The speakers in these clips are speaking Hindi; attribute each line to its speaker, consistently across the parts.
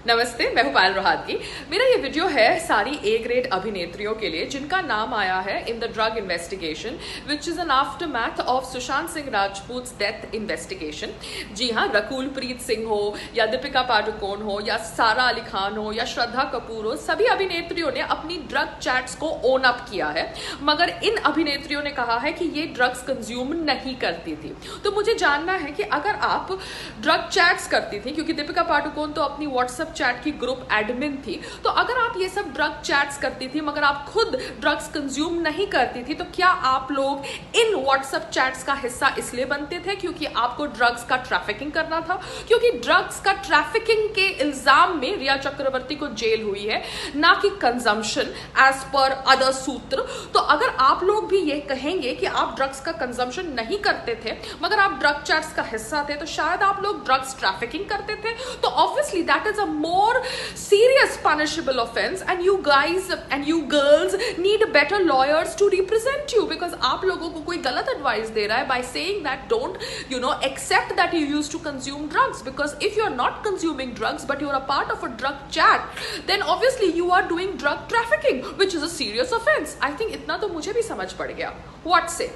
Speaker 1: नमस्ते, मैं हूं पायल रोहातगी। मेरा ये वीडियो है सारी ए ग्रेड अभिनेत्रियों के लिए जिनका नाम आया है in the drug investigation which is an aftermath of Sushant Singh Rajput death investigation. जी हाँ, रकुल प्रीत सिंह हो या दीपिका पादुकोण हो या सारा अली खान हो या श्रद्धा कपूर हो, सभी अभिनेत्रियों ने अपनी ड्रग चैट्स को ओन अप किया है, मगर इन अभिनेत्रियों ने कहा है कि ये ड्रग्स कंज्यूम नहीं करती थी। तो मुझे जानना है कि अगर आप ड्रग चैट्स करती थी, क्योंकि दीपिका पादुकोण तो अपनी व्हाट्सएप चैट की ग्रुप एडमिन थी, तो अगर आप ये सब ड्रग चैट्स करती थी मगर आप खुद ड्रग्स कंज्यूम नहीं करती थी, तो क्या आप लोग इन व्हाट्सएप चैट्स का हिस्सा इसलिए बनते थे क्योंकि आपको ड्रग्स का ट्रैफिकिंग करना था? क्योंकि ड्रग्स का ट्रैफिकिंग के इल्जाम में रिया चक्रवर्ती को जेल हुई है, ना कि कंजम्पशन एज पर अदर सूत्र। तो अगर आप लोग भी ये कहेंगे कि आप ड्रग्स का कंजम्पशन नहीं करते थे मगर आप ड्रग चैट्स का हिस्सा थे, तो शायद आप लोग ड्रग्स ट्रैफिकिंग करते थे। तो obviously that is a more serious punishable offense and you guys and you girls need better lawyers to represent you, because आप लोगों को कोई गलत advice दे रहा है by saying that don't accept that you used to consume drugs, because if you are not consuming drugs but you are a part of a drug chat, then obviously you are doing drug trafficking, which is a serious offense. I think इतना तो मुझे भी समझ पड़ गया। What say?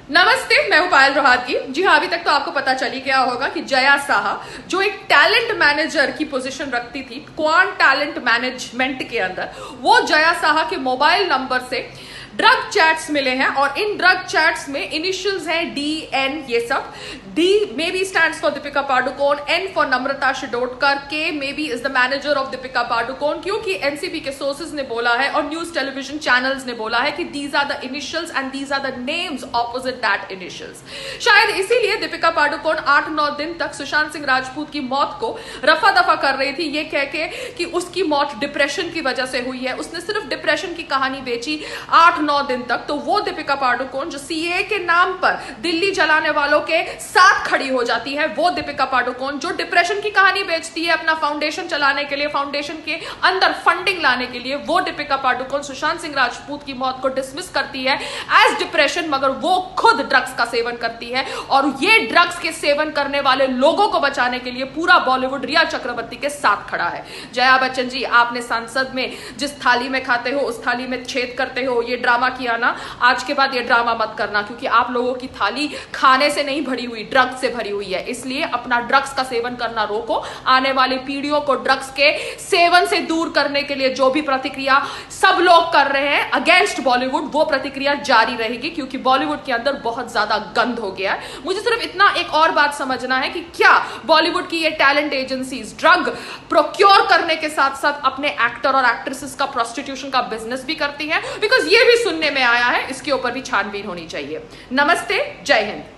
Speaker 1: नमस्ते, मैं हूं पायल रोहातगी। जी हाँ, अभी तक तो आपको पता चल ही गया होगा कि जया साहा, जो एक टैलेंट मैनेजर की पोजीशन रखती थी क्वांट टैलेंट मैनेजमेंट के अंदर, वो जया साहा के मोबाइल नंबर से ड्रग चैट्स मिले हैं और इन ड्रग चैट्स में इनिशियल्स हैं DN, ये सब। D may be stands for Deepika Padukone, N for Namrata Shirodkar, K may be is the manager of Deepika Padukone, क्योंकि एनसीबी के सोर्सेज ने बोला है और न्यूज टेलीविजन चैनल्स ने बोला है कि these are the initials and these are the names opposite that initials. शायद इसीलिए दीपिका पादुकोण 8-9 दिन तक सुशांत सिंह राजपूत की मौत को रफा दफा कर रही थी, ये कह के कि उसकी मौत डिप्रेशन की वजह से हुई है। उसने सिर्फ डिप्रेशन की कहानी बेची 8-9 दिन तक। तो वो दीपिका पादुकोण जो CAA के नाम पर दिल्ली जलाने वालों के साथ खड़ी हो जाती है, वो दीपिका पादुकोण जो डिप्रेशन की कहानी बेचती है अपना फाउंडेशन चलाने के लिए, फाउंडेशन के अंदर फंडिंग लाने के लिए, वो दीपिका पादुकोण सुशांत सिंह राजपूत की मौत को डिसमिस करती है एज डिप्रेशन, मगर वो खुद ड्रग्स का सेवन करती है। और ये ड्रग्स के सेवन करने वाले लोगों को बचाने के लिए पूरा बॉलीवुड रिया चक्रवर्ती के साथ खड़ा है। जया बच्चन जी, आपने संसद में जिस थाली में खाते हो उस थाली में छेद करते हो, ये ड्रामा किया ना, आज के बाद ये ड्रामा मत करना, क्योंकि आप लोगों की थाली खाने से नहीं भरी हुई, ड्रग्स से भरी हुई है। इसलिए अपना ड्रग्स का सेवन करना रोको। आने वाली पीढ़ियों को ड्रग्स के सेवन से दूर करने के लिए जो भी प्रतिक्रिया सब लोग कर रहे हैं अगेंस्ट बॉलीवुड, वो प्रतिक्रिया जारी रहेगी, क्योंकि बॉलीवुड के अंदर बहुत ज्यादा गंद हो गया है। मुझे सिर्फ इतना एक और बात समझना है कि क्या बॉलीवुड की ये टैलेंट एजेंसीज ड्रग प्रोक्योर करने के साथ साथ अपने एक्टर और एक्ट्रेसेस का प्रोस्टिट्यूशन का बिजनेस भी करती हैं? बिकॉज ये भी सुनने में आया है, इसके ऊपर भी छानबीन होनी चाहिए। नमस्ते, जय हिंद।